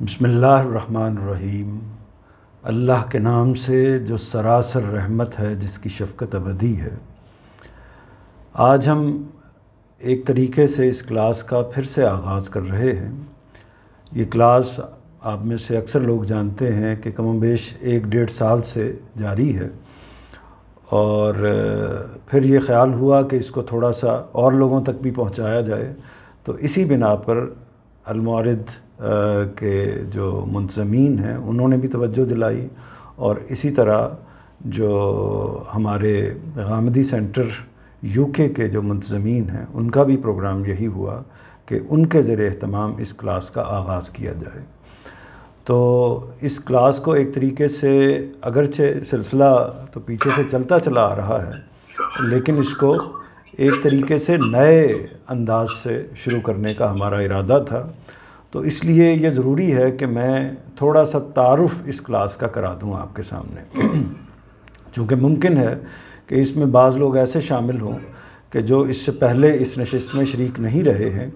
بسم اللہ الرحمن الرحیم۔ اللہ کے نام سے جو سراسر رحمت ہے، جس کی شفقت ابدی ہے۔ آج ہم ایک طریقے سے اس کلاس کا پھر سے آغاز کر رہے ہیں۔ یہ کلاس آپ میں سے اکثر لوگ جانتے ہیں کہ کم و بیش 1-1.5 سال سے جاری ہے، اور پھر یہ خیال ہوا کہ اس کو تھوڑا سا اور لوگوں تک بھی پہنچایا جائے، تو اسی بنا پر المعارض کے جو منتظمین ہیں انہوں نے بھی توجہ دلائی، اور اسی طرح جو ہمارے غامدی سینٹر UK کے جو منتظمین ہیں ان کا بھی پروگرام یہی ہوا کہ ان کے زیر اہتمام اس کلاس کا آغاز کیا جائے۔ تو اس کلاس کو ایک طریقے سے اگرچہ سلسلہ تو پیچھے سے چلتا چلا آ رہا ہے، لیکن اس کو ایک طریقے سے نئے انداز سے شروع کرنے کا ہمارا ارادہ تھا۔ تو اس لیے یہ ضروری ہے کہ میں تھوڑا سا تعارف اس کلاس کا کرا دوں آپ کے سامنے، چونکہ ممکن ہے کہ اس میں بعض لوگ ایسے شامل ہوں کہ جو اس سے پہلے اس نشست میں شریک نہیں رہے ہیں۔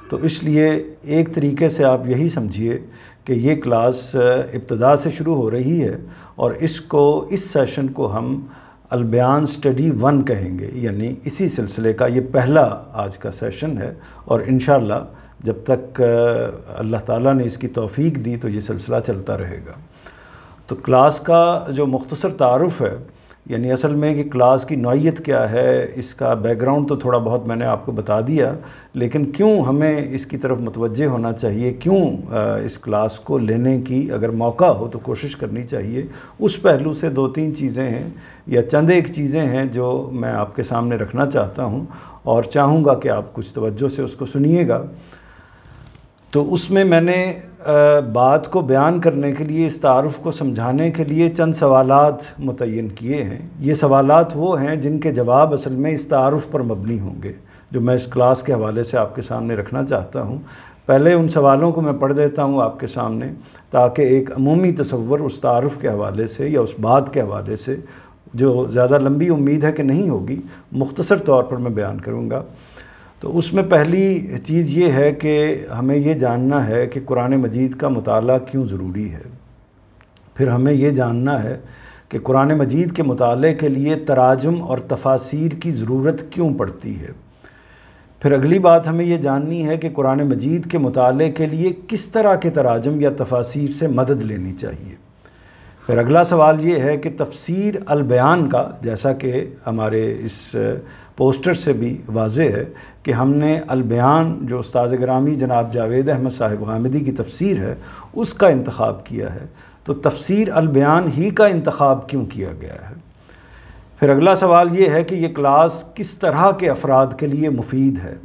تو اس لیے ایک طریقے سے آپ یہی سمجھیے کہ یہ کلاس ابتدا سے شروع ہو رہی ہے، اور اس سیشن کو ہم البیان اسٹڈی 1 کہیں گے، یعنی اسی سلسلے کا یہ پہلا آج کا سیشن ہے، اور انشاءاللہ جب تک اللہ تعالیٰ نے اس کی توفیق دی تو یہ سلسلہ چلتا رہے گا۔ تو کلاس کا جو مختصر تعارف ہے، یعنی اصل میں کہ کلاس کی نوعیت کیا ہے، اس کا بیک گراؤنڈ تو تھوڑا بہت میں نے آپ کو بتا دیا، لیکن کیوں ہمیں اس کی طرف متوجہ ہونا چاہیے، کیوں اس کلاس کو لینے کی اگر موقع ہو تو کوشش کرنی چاہیے، اس پہلو سے 2-3 چیزیں ہیں یا چند ایک چیزیں ہیں جو میں آپ کے سامنے رکھنا چاہتا ہوں، اور چاہوں گا کہ آپ کچھ توجہ سے اس کو سنیے گا۔ تو اس میں نے بات کو بیان کرنے کے لیے، اس تعارف کو سمجھانے کے لیے چند سوالات متعین کیے ہیں۔ یہ سوالات وہ ہیں جن کے جواب اصل میں اس تعارف پر مبنی ہوں گے، جو میں اس کلاس کے حوالے سے آپ کے سامنے رکھنا چاہتا ہوں۔ پہلے ان سوالوں کو میں پڑھ دیتا ہوں آپ کے سامنے، تاکہ ایک عمومی تصور اس تعارف کے حوالے سے یا اس بات کے حوالے سے، جو زیادہ لمبی امید ہے کہ نہیں ہوگی، مختصر طور پر میں بیان کروں گا۔ تو اس میں پہلی چیز یہ ہے کہ ہمیں یہ جاننا ہے کہ قرآن مجید کا مطالعہ کیوں ضروری ہے۔ پھر ہمیں یہ جاننا ہے کہ قرآن مجید کے مطالعے کے لیے تراجم اور تفاسیر کی ضرورت کیوں پڑتی ہے۔ پھر اگلی بات ہمیں یہ جاننی ہے کہ قرآن مجید کے مطالعے کے لیے کس طرح کے تراجم یا تفاسیر سے مدد لینی چاہیے۔ پھر اگلا سوال یہ ہے کہ تفسیر البیان کا، جیسا کہ ہمارے اس پوسٹر سے بھی واضح ہے کہ ہم نے البیان، جو استاد گرامی جناب جاوید احمد صاحب غامدی کی تفسیر ہے، اس کا انتخاب کیا ہے۔ تو تفسیر البیان ہی کا انتخاب کیوں کیا گیا ہے۔ پھر اگلا سوال یہ ہے کہ یہ کلاس کس طرح کے افراد کے لیے مفید ہے۔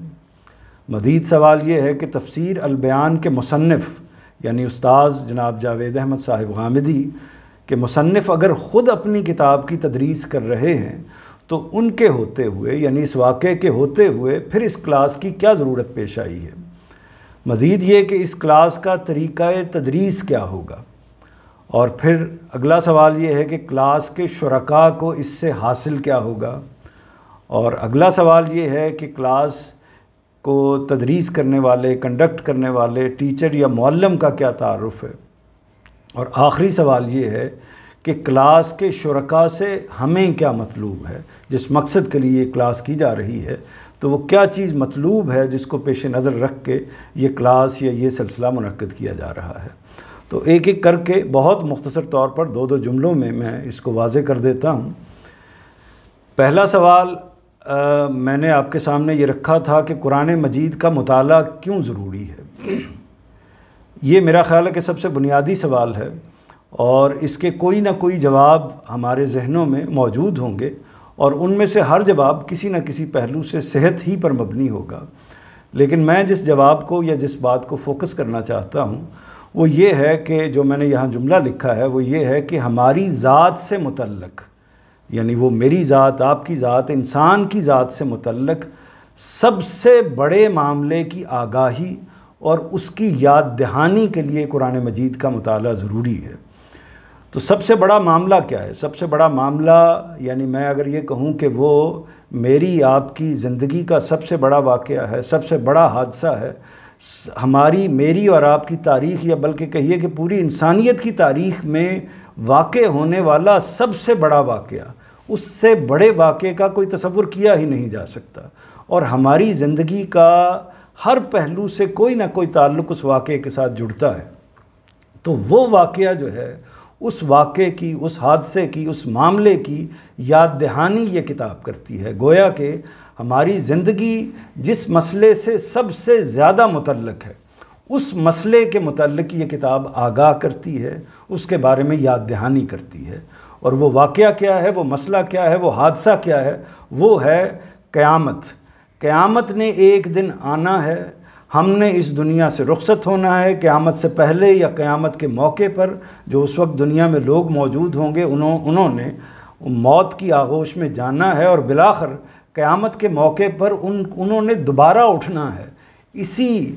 مزید سوال یہ ہے کہ تفسیر البیان کے مصنف، یعنی استاد جناب جاوید احمد صاحب غامدی کے مصنف اگر خود اپنی کتاب کی تدریس کر رہے ہیں تو ان کے ہوتے ہوئے، یعنی اس واقعے کے ہوتے ہوئے، پھر اس کلاس کی کیا ضرورت پیش آئی ہے۔ مزید یہ کہ اس کلاس کا طریقہ تدریس کیا ہوگا۔ اور پھر اگلا سوال یہ ہے کہ کلاس کے شرکاء کو اس سے حاصل کیا ہوگا۔ اور اگلا سوال یہ ہے کہ کلاس کو تدریس کرنے والے، کنڈکٹ کرنے والے ٹیچر یا معلم کا کیا تعارف ہے۔ اور آخری سوال یہ ہے کہ کلاس کے شرکاء سے ہمیں کیا مطلوب ہے، جس مقصد کے لیے یہ کلاس کی جا رہی ہے، تو وہ کیا چیز مطلوب ہے جس کو پیش نظر رکھ کے یہ کلاس یا یہ سلسلہ منعقد کیا جا رہا ہے۔ تو ایک ایک کر کے بہت مختصر طور پر 2 جملوں میں اس کو واضح کر دیتا ہوں۔ پہلا سوال میں نے آپ کے سامنے یہ رکھا تھا کہ قرآن مجید کا مطالعہ کیوں ضروری ہے۔ یہ میرا خیال ہے کہ سب سے بنیادی سوال ہے، اور اس کے کوئی نہ کوئی جواب ہمارے ذہنوں میں موجود ہوں گے، اور ان میں سے ہر جواب کسی نہ کسی پہلو سے صحت ہی پر مبنی ہوگا۔ لیکن میں جس جواب کو یا جس بات کو فوکس کرنا چاہتا ہوں وہ یہ ہے کہ جو میں نے یہاں جملہ لکھا ہے وہ یہ ہے کہ ہماری ذات سے متعلق، یعنی وہ میری ذات، آپ کی ذات، انسان کی ذات سے متعلق سب سے بڑے معاملے کی آگاہی اور اس کی یاد دہانی کے لیے قرآن مجید کا مطالعہ ضروری ہے۔ تو سب سے بڑا معاملہ کیا ہے؟ سب سے بڑا معاملہ، یعنی میں اگر یہ کہوں کہ وہ میری آپ کی زندگی کا سب سے بڑا واقعہ ہے، سب سے بڑا حادثہ ہے، ہماری میری اور آپ کی تاریخ، یا بلکہ کہیے کہ پوری انسانیت کی تاریخ میں واقع ہونے والا سب سے بڑا واقعہ، اس سے بڑے واقعے کا کوئی تصور کیا ہی نہیں جا سکتا، اور ہماری زندگی کا ہر پہلو سے کوئی نہ کوئی تعلق اس واقعے کے ساتھ جڑتا ہے۔ تو وہ واقعہ جو ہے، اس واقعے کی، اس حادثے کی، اس معاملے کی یاد دہانی یہ کتاب کرتی ہے۔ گویا کہ ہماری زندگی جس مسئلے سے سب سے زیادہ متعلق ہے، اس مسئلے کے متعلق یہ کتاب آگاہ کرتی ہے، اس کے بارے میں یاد دہانی کرتی ہے۔ اور وہ واقعہ کیا ہے، وہ مسئلہ کیا ہے، وہ حادثہ کیا ہے؟ وہ ہے قیامت۔ قیامت نے ایک دن آنا ہے، ہم نے اس دنیا سے رخصت ہونا ہے۔ قیامت سے پہلے یا قیامت کے موقع پر جو اس وقت دنیا میں لوگ موجود ہوں گے، انہوں نے موت کی آغوش میں جانا ہے، اور بالآخر قیامت کے موقع پر انہوں نے دوبارہ اٹھنا ہے، اسی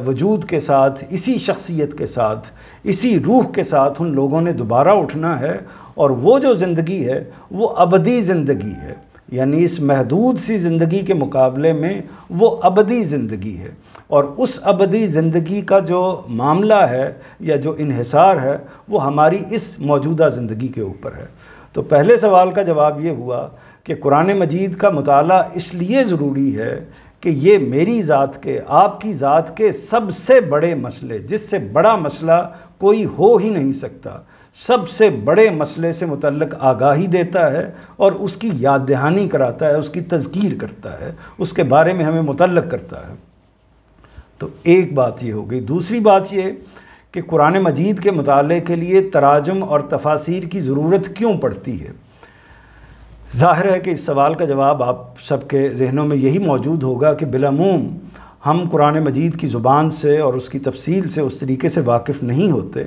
وجود کے ساتھ، اسی شخصیت کے ساتھ، اسی روح کے ساتھ ان لوگوں نے دوبارہ اٹھنا ہے۔ اور وہ جو زندگی ہے وہ ابدی زندگی ہے، یعنی اس محدود سی زندگی کے مقابلے میں وہ ابدی زندگی ہے۔ اور اس ابدی زندگی کا جو معاملہ ہے یا جو انحصار ہے وہ ہماری اس موجودہ زندگی کے اوپر ہے۔ تو پہلے سوال کا جواب یہ ہوا کہ قرآن مجید کا مطالعہ اس لیے ضروری ہے کہ یہ میری ذات کے، آپ کی ذات کے سب سے بڑے مسئلے، جس سے بڑا مسئلہ کوئی ہو ہی نہیں سکتا، سب سے بڑے مسئلے سے متعلق آگاہی دیتا ہے اور اس کی یاد دہانی کراتا ہے، اس کی تذکیر کرتا ہے، اس کے بارے میں ہمیں متعلق کرتا ہے۔ تو ایک بات یہ ہو گئی۔ دوسری بات یہ کہ قرآن مجید کے مطالعے کے لیے تراجم اور تفاسیر کی ضرورت کیوں پڑتی ہے؟ ظاہر ہے کہ اس سوال کا جواب آپ سب کے ذہنوں میں یہی موجود ہوگا کہ بالعموم ہم قرآن مجید کی زبان سے اور اس کی تفصیل سے اس طریقے سے واقف نہیں ہوتے،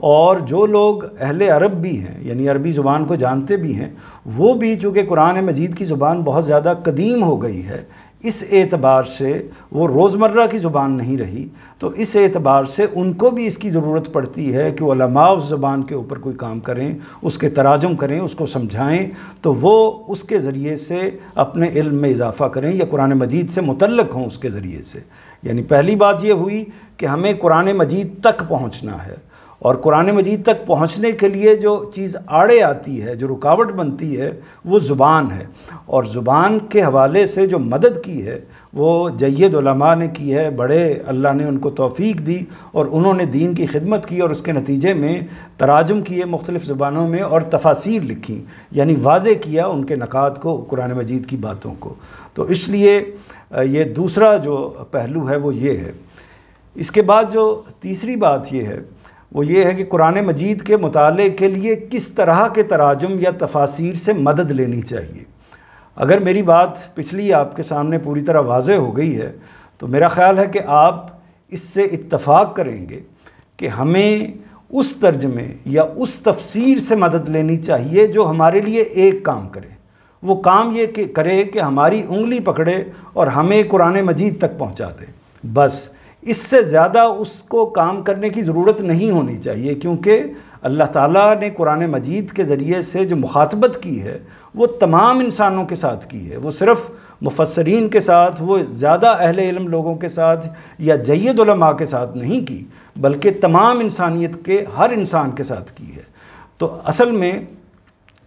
اور جو لوگ اہل عرب بھی ہیں، یعنی عربی زبان کو جانتے بھی ہیں، وہ بھی چونکہ قرآن مجید کی زبان بہت زیادہ قدیم ہو گئی ہے، اس اعتبار سے وہ روزمرہ کی زبان نہیں رہی، تو اس اعتبار سے ان کو بھی اس کی ضرورت پڑتی ہے کہ علماء اس زبان کے اوپر کوئی کام کریں، اس کے تراجم کریں، اس کو سمجھائیں، تو وہ اس کے ذریعے سے اپنے علم میں اضافہ کریں یا قرآن مجید سے متعلق ہوں اس کے ذریعے سے۔ یعنی پہلی بات یہ ہوئی کہ ہمیں قرآن مجید تک پہنچنا ہے، اور قرآن مجید تک پہنچنے کے لیے جو چیز آڑے آتی ہے، جو رکاوٹ بنتی ہے، وہ زبان ہے، اور زبان کے حوالے سے جو مدد کی ہے وہ جید علماء نے کی ہے، بڑے اللہ نے ان کو توفیق دی اور انہوں نے دین کی خدمت کی، اور اس کے نتیجے میں تراجم کیے مختلف زبانوں میں اور تفاسیر لکھی، یعنی واضح کیا ان کے نکات کو، قرآن مجید کی باتوں کو۔ تو اس لیے یہ دوسرا جو پہلو ہے وہ یہ ہے۔ اس کے بعد جو تیسری بات یہ ہے وہ یہ ہے کہ قرآن مجید کے مطالعے کے لیے کس طرح کے تراجم یا تفاسیر سے مدد لینی چاہیے۔ اگر میری بات پچھلی آپ کے سامنے پوری طرح واضح ہو گئی ہے تو میرا خیال ہے کہ آپ اس سے اتفاق کریں گے کہ ہمیں اس ترجمے یا اس تفسیر سے مدد لینی چاہیے جو ہمارے لیے ایک کام کرے۔ وہ کام یہ کہ کرے کہ ہماری انگلی پکڑے اور ہمیں قرآن مجید تک پہنچا دے، بس۔ اس سے زیادہ اس کو کام کرنے کی ضرورت نہیں ہونی چاہیے، کیونکہ اللہ تعالیٰ نے قرآن مجید کے ذریعے سے جو مخاطبت کی ہے وہ تمام انسانوں کے ساتھ کی ہے، وہ صرف مفسرین کے ساتھ، وہ زیادہ اہل علم لوگوں کے ساتھ یا جید علماء کے ساتھ نہیں کی، بلکہ تمام انسانیت کے ہر انسان کے ساتھ کی ہے۔ تو اصل میں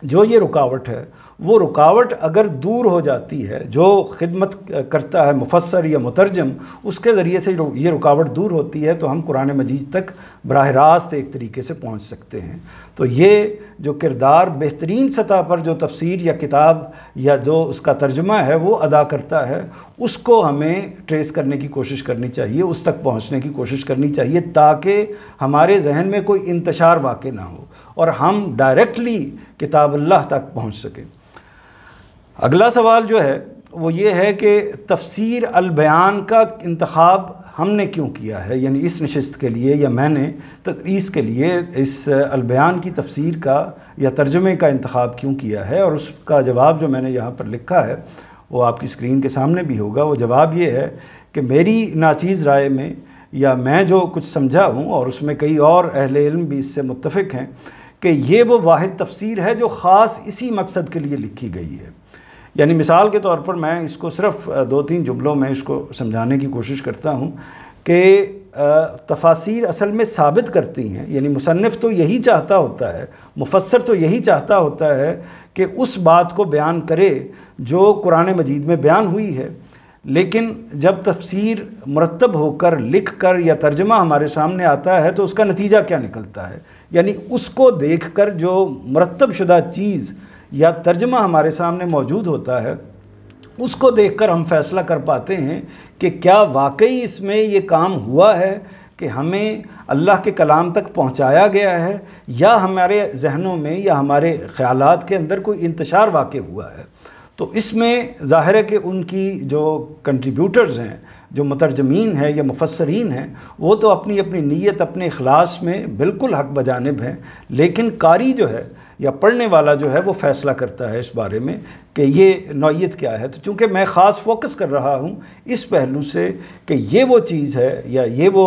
جو یہ رکاوٹ ہے، وہ رکاوٹ اگر دور ہو جاتی ہے، جو خدمت کرتا ہے مفسر یا مترجم، اس کے ذریعے سے یہ رکاوٹ دور ہوتی ہے، تو ہم قرآن مجید تک براہ راست ایک طریقے سے پہنچ سکتے ہیں۔ تو یہ جو کردار بہترین سطح پر جو تفسیر یا کتاب یا جو اس کا ترجمہ ہے وہ ادا کرتا ہے، اس کو ہمیں ٹریس کرنے کی کوشش کرنی چاہیے، اس تک پہنچنے کی کوشش کرنی چاہیے، تاکہ ہمارے ذہن میں کوئی انتشار واقع نہ ہو اور ہم ڈائریکٹلی کتاب اللہ تک پہنچ سکیں۔ اگلا سوال جو ہے وہ یہ ہے کہ تفسیر البیان کا انتخاب ہم نے کیوں کیا ہے، یعنی اس نشست کے لیے یا میں نے تدریس کے لیے اس البیان کی تفسیر کا یا ترجمے کا انتخاب کیوں کیا ہے، اور اس کا جواب جو میں نے یہاں پر لکھا ہے وہ آپ کی اسکرین کے سامنے بھی ہوگا۔ وہ جواب یہ ہے کہ میری ناچیز رائے میں یا میں جو کچھ سمجھا ہوں، اور اس میں کئی اور اہل علم بھی اس سے متفق ہیں، کہ یہ وہ واحد تفسیر ہے جو خاص اسی مقصد کے لیے لکھی گئی ہے۔ یعنی مثال کے طور پر میں اس کو صرف 2-3 جملوں میں اس کو سمجھانے کی کوشش کرتا ہوں کہ تفاسیر اصل میں ثابت کرتی ہیں، یعنی مصنف تو یہی چاہتا ہوتا ہے، مفسر تو یہی چاہتا ہوتا ہے کہ اس بات کو بیان کرے جو قرآن مجید میں بیان ہوئی ہے، لیکن جب تفسیر مرتب ہو کر لکھ کر یا ترجمہ ہمارے سامنے آتا ہے تو اس کا نتیجہ کیا نکلتا ہے، یعنی اس کو دیکھ کر جو مرتب شدہ چیز یا ترجمہ ہمارے سامنے موجود ہوتا ہے اس کو دیکھ کر ہم فیصلہ کر پاتے ہیں کہ کیا واقعی اس میں یہ کام ہوا ہے کہ ہمیں اللہ کے کلام تک پہنچایا گیا ہے، یا ہمارے ذہنوں میں یا ہمارے خیالات کے اندر کوئی انتشار واقع ہوا ہے۔ تو اس میں ظاہر ہے کہ ان کی جو کنٹریبیوٹرز ہیں، جو مترجمین ہیں یا مفسرین ہیں، وہ تو اپنی اپنی نیت، اپنے اخلاص میں بالکل حق بجانب ہیں، لیکن قاری جو ہے یا پڑھنے والا جو ہے وہ فیصلہ کرتا ہے اس بارے میں کہ یہ نوعیت کیا ہے۔ تو چونکہ میں خاص فوکس کر رہا ہوں اس پہلو سے کہ یہ وہ چیز ہے یا یہ وہ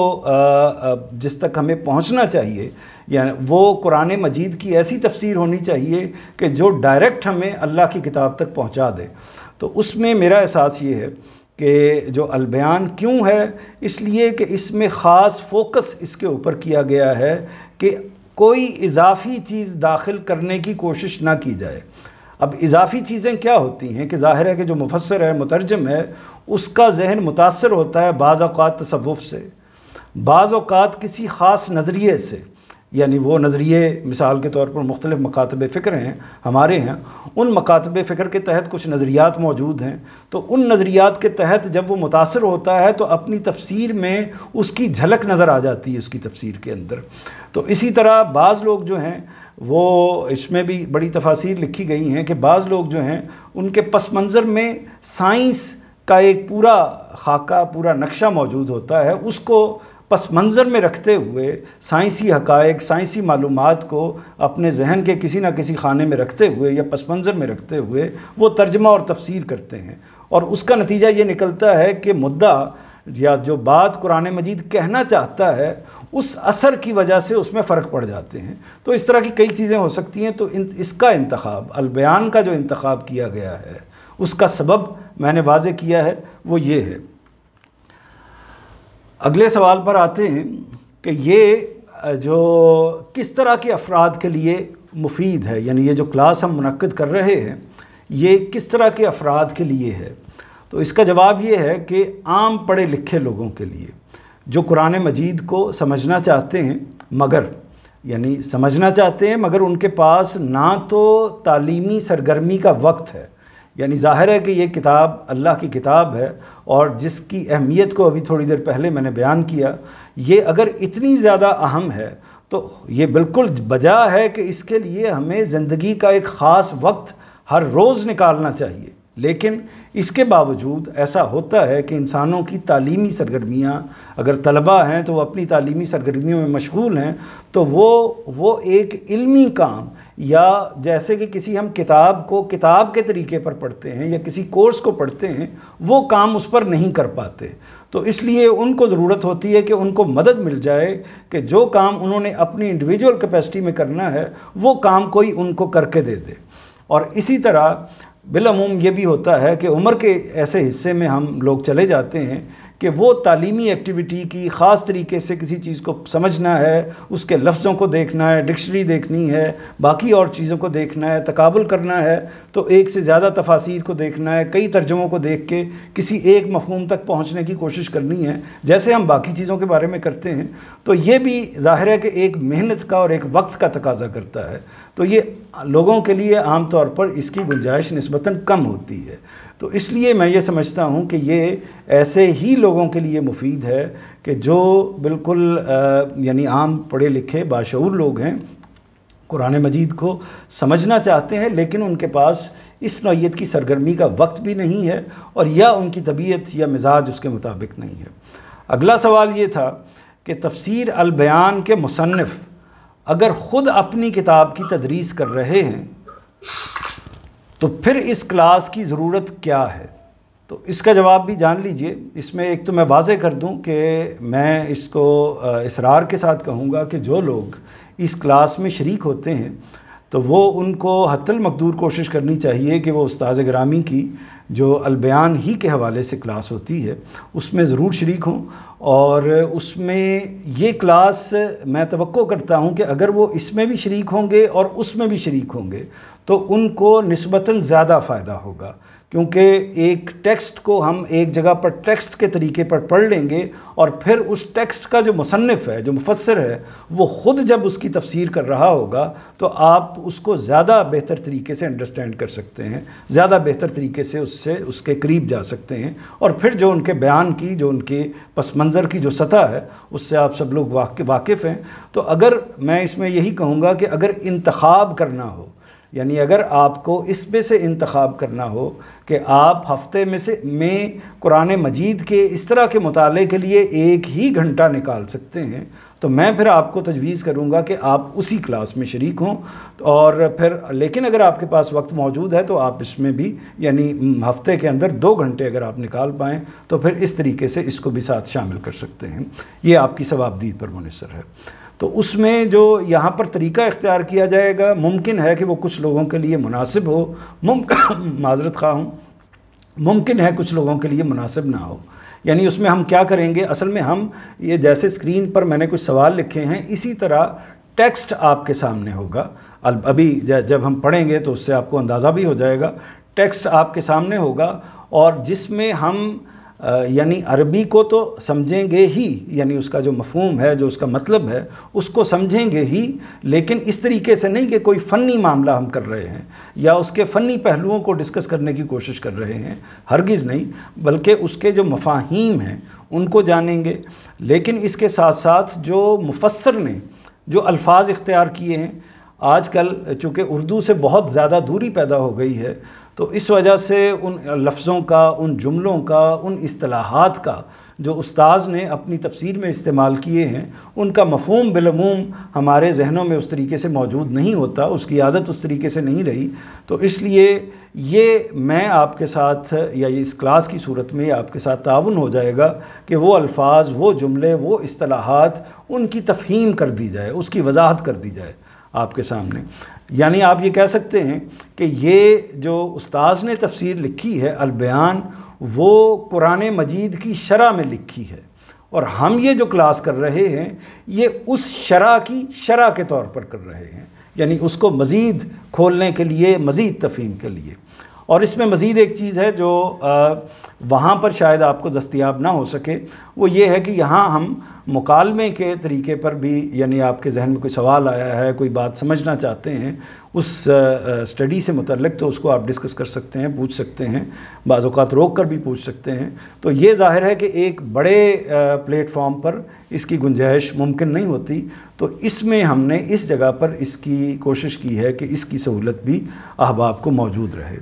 جس تک ہمیں پہنچنا چاہیے، یعنی وہ قرآن مجید کی ایسی تفسیر ہونی چاہیے کہ جو ڈائریکٹ ہمیں اللہ کی کتاب تک پہنچا دے۔ تو اس میں میرا احساس یہ ہے کہ جو البیان کیوں ہے، اس لیے کہ اس میں خاص فوکس اس کے اوپر کیا گیا ہے کہ کوئی اضافی چیز داخل کرنے کی کوشش نہ کی جائے۔ اب اضافی چیزیں کیا ہوتی ہیں کہ ظاہر ہے کہ جو مفسر ہے، مترجم ہے، اس کا ذہن متاثر ہوتا ہے بعض اوقات تصوف سے، بعض اوقات کسی خاص نظریے سے، یعنی وہ نظریے مثال کے طور پر مختلف مکاتب فکر ہیں ہمارے ہیں، ان مکاتب فکر کے تحت کچھ نظریات موجود ہیں، تو ان نظریات کے تحت جب وہ متاثر ہوتا ہے تو اپنی تفسیر میں اس کی جھلک نظر آ جاتی ہے اس کی تفسیر کے اندر۔ تو اسی طرح بعض لوگ جو ہیں وہ اس میں بھی بڑی تفاسیر لکھی گئی ہیں کہ بعض لوگ جو ہیں ان کے پس منظر میں سائنس کا ایک پورا خاکہ، پورا نقشہ موجود ہوتا ہے، اس کو پس منظر میں رکھتے ہوئے سائنسی حقائق، سائنسی معلومات کو اپنے ذہن کے کسی نہ کسی خانے میں رکھتے ہوئے یا پس منظر میں رکھتے ہوئے وہ ترجمہ اور تفسیر کرتے ہیں، اور اس کا نتیجہ یہ نکلتا ہے کہ مدعا یا جو بات قرآن مجید کہنا چاہتا ہے اس اثر کی وجہ سے اس میں فرق پڑ جاتے ہیں۔ تو اس طرح کی کئی چیزیں ہو سکتی ہیں۔ تو اس کا انتخاب، البیان کا جو انتخاب کیا گیا ہے، اس کا سبب میں نے واضح کیا ہے، وہ یہ ہے۔ اگلے سوال پر آتے ہیں کہ یہ جو کس طرح کے افراد کے لیے مفید ہے، یعنی یہ جو کلاس ہم منعقد کر رہے ہیں یہ کس طرح کے افراد کے لیے ہے۔ تو اس کا جواب یہ ہے کہ عام پڑھے لکھے لوگوں کے لیے جو قرآن مجید کو سمجھنا چاہتے ہیں، مگر ان کے پاس نہ تو تعلیمی سرگرمی کا وقت ہے، یعنی ظاہر ہے کہ یہ کتاب اللہ کی کتاب ہے اور جس کی اہمیت کو ابھی تھوڑی دیر پہلے میں نے بیان کیا، یہ اگر اتنی زیادہ اہم ہے تو یہ بالکل بجا ہے کہ اس کے لیے ہمیں زندگی کا ایک خاص وقت ہر روز نکالنا چاہیے۔ لیکن اس کے باوجود ایسا ہوتا ہے کہ انسانوں کی تعلیمی سرگرمیاں، اگر طلباء ہیں تو وہ اپنی تعلیمی سرگرمیوں میں مشغول ہیں، تو وہ ایک علمی کام یا جیسے کہ کسی ہم کتاب کو کتاب کے طریقے پر پڑھتے ہیں یا کسی کورس کو پڑھتے ہیں، وہ کام اس پر نہیں کر پاتے۔ تو اس لیے ان کو ضرورت ہوتی ہے کہ ان کو مدد مل جائے کہ جو کام انہوں نے اپنی انڈیویجول کیپیسٹی میں کرنا ہے وہ کام کوئی ان کو کر کے دے دے۔ اور اسی طرح بالعموم یہ بھی ہوتا ہے کہ عمر کے ایسے حصے میں ہم لوگ چلے جاتے ہیں کہ وہ تعلیمی ایکٹیویٹی کی خاص طریقے سے کسی چیز کو سمجھنا ہے، اس کے لفظوں کو دیکھنا ہے، ڈکشنری دیکھنی ہے، باقی اور چیزوں کو دیکھنا ہے، تقابل کرنا ہے، تو ایک سے زیادہ تفاسیر کو دیکھنا ہے، کئی ترجموں کو دیکھ کے کسی ایک مفہوم تک پہنچنے کی کوشش کرنی ہے، جیسے ہم باقی چیزوں کے بارے میں کرتے ہیں۔ تو یہ بھی ظاہر ہے کہ ایک محنت کا اور ایک وقت کا تقاضا کرتا ہے۔ تو یہ لوگوں کے لیے عام طور پر اس کی گنجائش نسبتاً کم ہوتی ہے۔ تو اس لیے میں یہ سمجھتا ہوں کہ یہ ایسے ہی لوگوں کے لیے مفید ہے کہ جو بالکل یعنی عام پڑھے لکھے باشعور لوگ ہیں، قرآن مجید کو سمجھنا چاہتے ہیں، لیکن ان کے پاس اس نوعیت کی سرگرمی کا وقت بھی نہیں ہے، اور یا ان کی طبیعت یا مزاج اس کے مطابق نہیں ہے۔ اگلا سوال یہ تھا کہ تفسیر البیان کے مصنف اگر خود اپنی کتاب کی تدریس کر رہے ہیں تو پھر اس کلاس کی ضرورت کیا ہے؟ تو اس کا جواب بھی جان لیجئے۔ اس میں ایک تو میں واضح کر دوں کہ میں اس کو اصرار کے ساتھ کہوں گا کہ جو لوگ اس کلاس میں شریک ہوتے ہیں تو وہ ان کو حتی المقدور کوشش کرنی چاہیے کہ وہ استاذ گرامی کی جو البیان ہی کے حوالے سے کلاس ہوتی ہے اس میں ضرور شریک ہوں، اور اس میں یہ کلاس میں توقع کرتا ہوں کہ اگر وہ اس میں بھی شریک ہوں گے اور اس میں بھی شریک ہوں گے تو ان کو نسبتاً زیادہ فائدہ ہوگا، کیونکہ ایک ٹیکسٹ کو ہم ایک جگہ پر ٹیکسٹ کے طریقے پر پڑھ لیں گے اور پھر اس ٹیکسٹ کا جو مصنف ہے، جو مفسر ہے، وہ خود جب اس کی تفسیر کر رہا ہوگا تو آپ اس کو زیادہ بہتر طریقے سے انڈرسٹینڈ کر سکتے ہیں، زیادہ بہتر طریقے سے اس کے قریب جا سکتے ہیں، اور پھر جو ان کے بیان کی، جو ان کے پس منظر کی جو سطح ہے اس سے آپ سب لوگ واقف ہیں۔ تو اگر میں اس میں یہی کہوں گا کہ اگر انتخاب کرنا ہو، یعنی اگر آپ کو اس میں سے انتخاب کرنا ہو کہ آپ ہفتے میں قرآن مجید کے اس طرح کے مطالعے کے لیے 1 ہی گھنٹہ نکال سکتے ہیں، تو میں پھر آپ کو تجویز کروں گا کہ آپ اسی کلاس میں شریک ہوں، اور پھر لیکن اگر آپ کے پاس وقت موجود ہے تو آپ اس میں بھی یعنی ہفتے کے اندر 2 گھنٹے اگر آپ نکال پائیں تو پھر اس طریقے سے اس کو بھی ساتھ شامل کر سکتے ہیں، یہ آپ کی ثوابدید پر منحصر ہے۔ تو اس میں جو یہاں پر طریقہ اختیار کیا جائے گا، ممکن ہے کہ وہ کچھ لوگوں کے لیے مناسب ہو، معذرت خواہ ہوں، ممکن ہے کچھ لوگوں کے لیے مناسب نہ ہو۔ یعنی اس میں ہم کیا کریں گے، اصل میں ہم یہ جیسے اسکرین پر میں نے کچھ سوال لکھے ہیں اسی طرح ٹیکسٹ آپ کے سامنے ہوگا، ابھی جب ہم پڑھیں گے تو اس سے آپ کو اندازہ بھی ہو جائے گا، ٹیکسٹ آپ کے سامنے ہوگا، اور جس میں ہم یعنی عربی کو تو سمجھیں گے ہی، یعنی اس کا جو مفہوم ہے، جو اس کا مطلب ہے اس کو سمجھیں گے ہی، لیکن اس طریقے سے نہیں کہ کوئی فنی معاملہ ہم کر رہے ہیں یا اس کے فنی پہلوؤں کو ڈسکس کرنے کی کوشش کر رہے ہیں، ہرگز نہیں، بلکہ اس کے جو مفاہیم ہیں ان کو جانیں گے۔ لیکن اس کے ساتھ ساتھ جو مفسر نے جو الفاظ اختیار کیے ہیں، آج کل چونکہ اردو سے بہت زیادہ دوری پیدا ہو گئی ہے، تو اس وجہ سے ان لفظوں کا، ان جملوں کا، ان اصطلاحات کا جو استاذ نے اپنی تفسیر میں استعمال کیے ہیں، ان کا مفہوم بالعموم ہمارے ذہنوں میں اس طریقے سے موجود نہیں ہوتا، اس کی عادت اس طریقے سے نہیں رہی، تو اس لیے یہ میں آپ کے ساتھ یا اس کلاس کی صورت میں آپ کے ساتھ تعاون ہو جائے گا کہ وہ الفاظ، وہ جملے، وہ اصطلاحات، ان کی تفہیم کر دی جائے، اس کی وضاحت کر دی جائے آپ کے سامنے۔ یعنی آپ یہ کہہ سکتے ہیں کہ یہ جو استاذ نے تفسیر لکھی ہے البیان، وہ قرآن مجید کی شرح میں لکھی ہے، اور ہم یہ جو کلاس کر رہے ہیں یہ اس شرح کی شرح کے طور پر کر رہے ہیں، یعنی اس کو مزید کھولنے کے لیے، مزید تفہیم کے لیے۔ اور اس میں مزید ایک چیز ہے جو وہاں پر شاید آپ کو دستیاب نہ ہو سکے، وہ یہ ہے کہ یہاں ہم مکالمے کے طریقے پر بھی، یعنی آپ کے ذہن میں کوئی سوال آیا ہے، کوئی بات سمجھنا چاہتے ہیں اس اسٹڈی سے متعلق، تو اس کو آپ ڈسکس کر سکتے ہیں، پوچھ سکتے ہیں، بعض اوقات روک کر بھی پوچھ سکتے ہیں۔ تو یہ ظاہر ہے کہ ایک بڑے پلیٹ فارم پر اس کی گنجائش ممکن نہیں ہوتی، تو اس میں ہم نے اس جگہ پر اس کی کوشش کی ہے کہ اس کی سہولت بھی احباب کو موجود رہے۔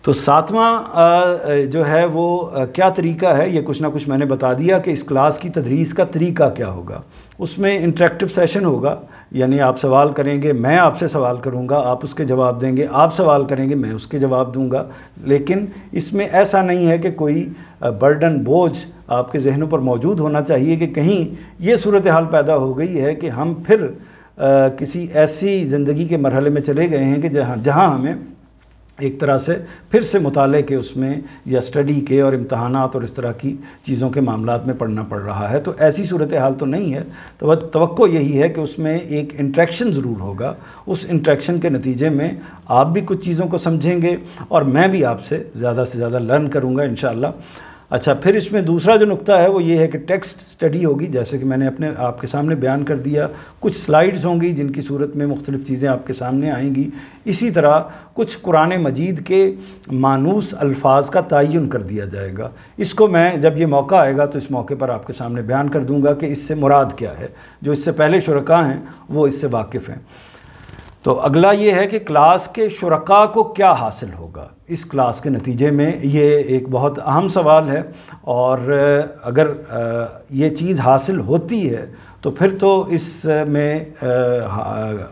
تو 7واں جو ہے وہ کیا طریقہ ہے، یہ کچھ نہ کچھ میں نے بتا دیا کہ اس کلاس کی تدریس کا طریقہ کیا ہوگا۔ اس میں انٹریکٹیو سیشن ہوگا، یعنی آپ سوال کریں گے، میں آپ سے سوال کروں گا، آپ اس کے جواب دیں گے، آپ سوال کریں گے، میں اس کے جواب دوں گا، لیکن اس میں ایسا نہیں ہے کہ کوئی برڈن، بوجھ آپ کے ذہنوں پر موجود ہونا چاہیے کہ کہیں یہ صورتحال پیدا ہو گئی ہے کہ ہم پھر کسی ایسی زندگی کے مرحلے میں چلے گئے ہیں کہ جہاں ہمیں ایک طرح سے پھر سے مطالعے کے اس میں یا اسٹڈی کے اور امتحانات اور اس طرح کی چیزوں کے معاملات میں پڑھنا پڑ رہا ہے۔ تو ایسی صورتحال تو نہیں ہے، تو توقع یہی ہے کہ اس میں ایک انٹریکشن ضرور ہوگا، اس انٹریکشن کے نتیجے میں آپ بھی کچھ چیزوں کو سمجھیں گے اور میں بھی آپ سے زیادہ لرن کروں گا انشاءاللہ۔ اچھا، پھر اس میں دوسرا جو نقطہ ہے وہ یہ ہے کہ ٹیکسٹ سٹڈی ہوگی، جیسے کہ میں نے آپ کے سامنے بیان کر دیا، کچھ سلائیڈز ہوں گی جن کی صورت میں مختلف چیزیں آپ کے سامنے آئیں گی، اسی طرح کچھ قرآن مجید کے مانوس الفاظ کا تعین کر دیا جائے گا۔ اس کو میں جب یہ موقع آئے گا تو اس موقع پر آپ کے سامنے بیان کر دوں گا کہ اس سے مراد کیا ہے، جو اس سے پہلے شرکاء ہیں وہ اس سے واقف ہیں۔ تو اگلا یہ ہے کہ کلاس کے شرکاء کو کیا حاصل ہوگا اس کلاس کے نتیجے میں، یہ ایک بہت اہم سوال ہے، اور اگر یہ چیز حاصل ہوتی ہے تو پھر تو اس میں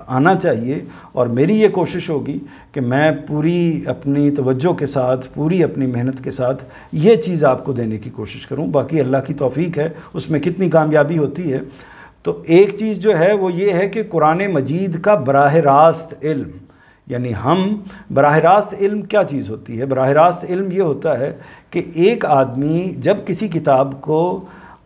آنا چاہیے، اور میری یہ کوشش ہوگی کہ میں پوری اپنی توجہ کے ساتھ، پوری اپنی محنت کے ساتھ یہ چیز آپ کو دینے کی کوشش کروں۔ باقی اللہ کی توفیق ہے، اس میں کتنی کامیابی ہوتی ہے تو ایک چیز جو ہے وہ یہ ہے کہ قرآن مجید کا براہ راست علم، یعنی ہم براہ راست علم کیا چیز ہوتی ہے؟ براہ راست علم یہ ہوتا ہے کہ ایک آدمی جب کسی کتاب کو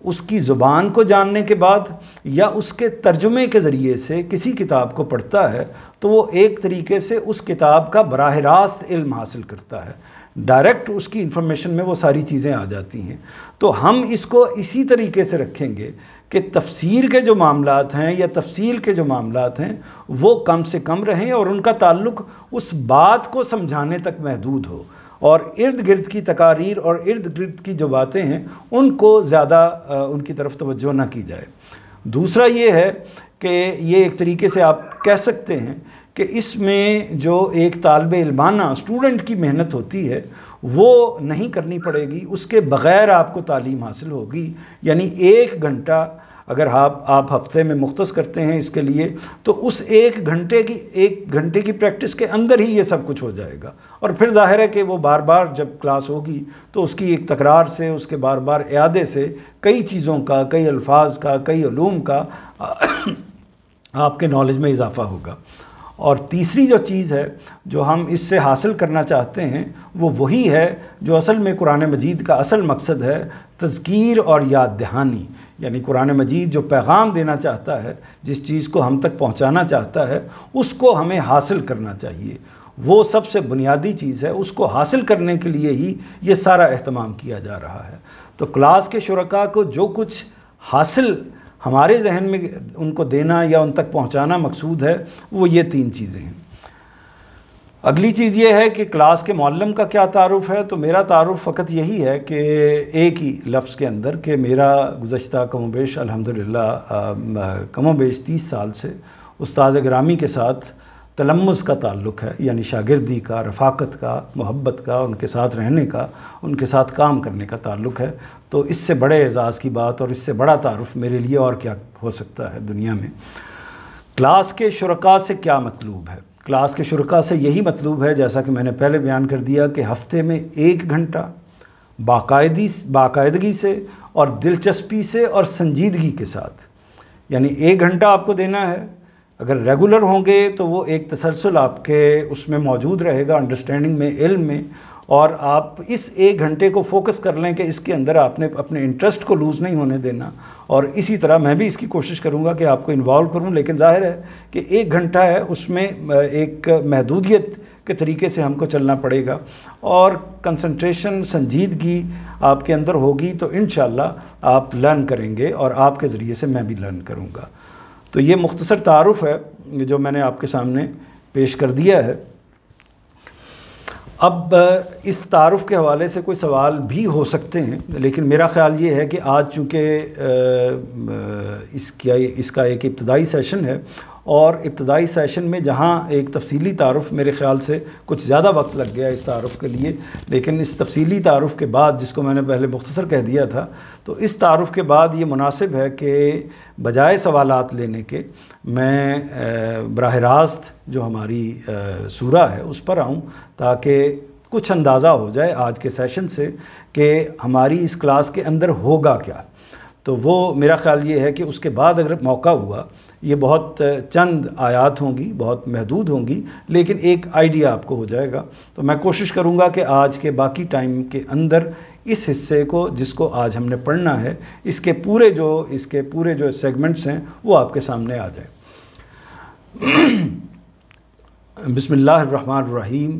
اس کی زبان کو جاننے کے بعد یا اس کے ترجمے کے ذریعے سے کسی کتاب کو پڑھتا ہے تو وہ ایک طریقے سے اس کتاب کا براہ راست علم حاصل کرتا ہے، ڈائریکٹ اس کی انفارمیشن میں وہ ساری چیزیں آ جاتی ہیں۔ تو ہم اس کو اسی طریقے سے رکھیں گے کہ تفسیر کے جو معاملات ہیں یا تفصیل کے جو معاملات ہیں وہ کم سے کم رہیں اور ان کا تعلق اس بات کو سمجھانے تک محدود ہو، اور ارد گرد کی تقاریر اور ارد گرد کی جو باتیں ہیں ان کو زیادہ ان کی طرف توجہ نہ کی جائے۔ دوسرا یہ ہے کہ یہ ایک طریقے سے آپ کہہ سکتے ہیں کہ اس میں جو ایک طالب علمانہ اسٹوڈنٹ کی محنت ہوتی ہے وہ نہیں کرنی پڑے گی، اس کے بغیر آپ کو تعلیم حاصل ہوگی۔ یعنی 1 گھنٹہ اگر آپ ہفتے میں مختص کرتے ہیں اس کے لیے تو اس 1 گھنٹے کی پریکٹس کے اندر ہی یہ سب کچھ ہو جائے گا، اور پھر ظاہر ہے کہ وہ بار بار جب کلاس ہوگی تو اس کی ایک تکرار سے، اس کے بار بار اعادے سے کئی چیزوں کا، کئی الفاظ کا، کئی علوم کا آپ کے نالج میں اضافہ ہوگا۔ اور تیسری جو چیز ہے جو ہم اس سے حاصل کرنا چاہتے ہیں وہ وہی ہے جو اصل میں قرآن مجید کا اصل مقصد ہے، تذکیر اور یاد دہانی۔ یعنی قرآن مجید جو پیغام دینا چاہتا ہے، جس چیز کو ہم تک پہنچانا چاہتا ہے، اس کو ہمیں حاصل کرنا چاہیے۔ وہ سب سے بنیادی چیز ہے، اس کو حاصل کرنے کے لیے ہی یہ سارا اہتمام کیا جا رہا ہے۔ تو کلاس کے شرکاء کو جو کچھ حاصل ہمارے ذہن میں ان کو دینا یا ان تک پہنچانا مقصود ہے وہ یہ 3 چیزیں ہیں۔ اگلی چیز یہ ہے کہ کلاس کے معلم کا کیا تعارف ہے۔ تو میرا تعارف فقط یہی ہے کہ ایک ہی لفظ کے اندر کہ میرا گزشتہ کم و بیش الحمدللہ کم و بیش 30 سال سے استاد گرامی کے ساتھ تلمذ کا تعلق ہے، یعنی شاگردی کا، رفاقت کا، محبت کا، ان کے ساتھ رہنے کا، ان کے ساتھ کام کرنے کا تعلق ہے۔ تو اس سے بڑے اعزاز کی بات اور اس سے بڑا تعارف میرے لیے اور کیا ہو سکتا ہے دنیا میں۔ کلاس کے شرکاء سے کیا مطلوب ہے؟ کلاس کے شرکاء سے یہی مطلوب ہے، جیسا کہ میں نے پہلے بیان کر دیا، کہ ہفتے میں 1 گھنٹہ باقاعدگی سے اور دلچسپی سے اور سنجیدگی کے ساتھ، یعنی 1 گھنٹہ آپ کو دینا ہے۔ اگر ریگولر ہوں گے تو وہ ایک تسلسل آپ کے اس میں موجود رہے گا، انڈرسٹینڈنگ میں، علم میں، اور آپ اس 1 گھنٹے کو فوکس کر لیں کہ اس کے اندر آپ نے اپنے انٹرسٹ کو لوز نہیں ہونے دینا، اور اسی طرح میں بھی اس کی کوشش کروں گا کہ آپ کو انوالو کروں۔ لیکن ظاہر ہے کہ 1 گھنٹہ ہے، اس میں ایک محدودیت کے طریقے سے ہم کو چلنا پڑے گا، اور کنسنٹریشن، سنجیدگی آپ کے اندر ہوگی تو انشاءاللہ آپ لرن کریں گے، اور آپ کے ذریعے سے میں بھی لرن کروں گا۔ تو یہ مختصر تعارف ہے جو میں نے آپ کے سامنے پیش کر دیا ہے۔ اب اس تعارف کے حوالے سے کوئی سوال بھی ہو سکتے ہیں، لیکن میرا خیال یہ ہے کہ آج چونکہ اس کا ایک ابتدائی سیشن ہے، اور ابتدائی سیشن میں جہاں ایک تفصیلی تعارف میرے خیال سے کچھ زیادہ وقت لگ گیا اس تعارف کے لیے، لیکن اس تفصیلی تعارف کے بعد، جس کو میں نے پہلے مختصر کہہ دیا تھا، تو اس تعارف کے بعد یہ مناسب ہے کہ بجائے سوالات لینے کے میں براہ راست جو ہماری سورہ ہے اس پر آؤں، تاکہ کچھ اندازہ ہو جائے آج کے سیشن سے کہ ہماری اس کلاس کے اندر ہوگا کیا۔ تو وہ میرا خیال یہ ہے کہ اس کے بعد اگر موقع ہوا، یہ بہت چند آیات ہوں گی، بہت محدود ہوں گی، لیکن ایک آئیڈیا آپ کو ہو جائے گا۔ تو میں کوشش کروں گا کہ آج کے باقی ٹائم کے اندر اس حصے کو، جس کو آج ہم نے پڑھنا ہے، اس کے پورے جو سیگمنٹس ہیں وہ آپ کے سامنے آ جائیں۔ بسم اللہ الرحمن الرحیم۔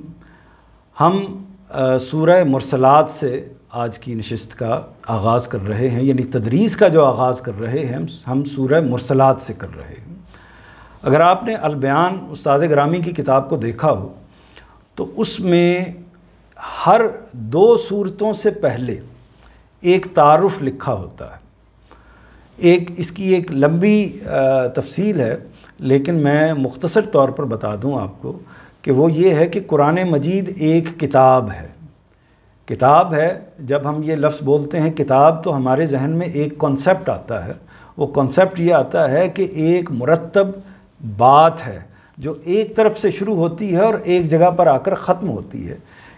ہم سورہ مرسلات سے آج کی نشست کا آغاز کر رہے ہیں، یعنی تدریس کا جو آغاز کر رہے ہیں ہم سورہ مرسلات سے کر رہے ہیں۔ اگر آپ نے البیان استاد گرامی کی کتاب کو دیکھا ہو تو اس میں ہر 2 سورتوں سے پہلے ایک تعارف لکھا ہوتا ہے۔ اس کی ایک لمبی تفصیل ہے، لیکن میں مختصر طور پر بتا دوں آپ کو کہ وہ یہ ہے کہ قرآن مجید ایک کتاب ہے۔ کتاب ہے، جب ہم یہ لفظ بولتے ہیں کتاب تو ہمارے ذہن میں ایک کانسیپٹ آتا ہے۔ وہ کانسیپٹ یہ آتا ہے کہ ایک مرتب بات ہے جو ایک طرف سے شروع ہوتی ہے اور ایک جگہ پر آ کر ختم ہوتی ہے۔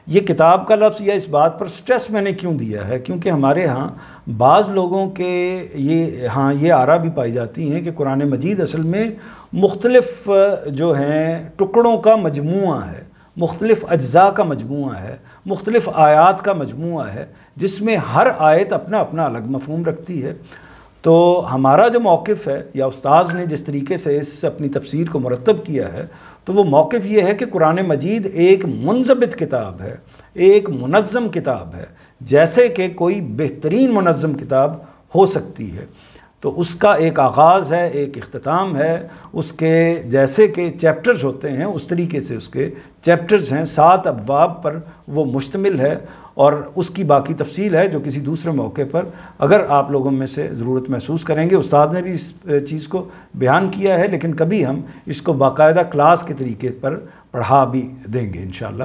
یہ کتاب کا لفظ یا اس بات پر سٹریس میں نے کیوں دیا ہے، کیونکہ ہمارے ہاں بعض لوگوں کے یہ آرا بھی پائی جاتی ہیں کہ قرآن مجید اصل میں مختلف جو ہیں ٹکڑوں کا مجموعہ ہے، مختلف اجزاء کا مجموعہ ہے، مختلف آیات کا مجموعہ ہے، جس میں ہر آیت اپنا اپنا الگ مفہوم رکھتی ہے۔ تو ہمارا جو موقف ہے، یا استاذ نے جس طریقے سے اس اپنی تفسیر کو مرتب کیا ہے، تو وہ موقف یہ ہے کہ قرآن مجید ایک منضبط کتاب ہے، ایک منظم کتاب ہے، جیسے کہ کوئی بہترین منظم کتاب ہو سکتی ہے۔ تو اس کا ایک آغاز ہے، ایک اختتام ہے، اس کے جیسے کہ چیپٹرز ہوتے ہیں اس طریقے سے اس کے چیپٹرز ہیں، 7 ابواب پر وہ مشتمل ہے، اور اس کی باقی تفصیل ہے جو کسی دوسرے موقع پر اگر آپ لوگوں میں سے ضرورت محسوس کریں گے۔ استاد نے بھی اس چیز کو بیان کیا ہے، لیکن کبھی ہم اس کو باقاعدہ کلاس کے طریقے پر پڑھا بھی دیں گے انشاءاللہ۔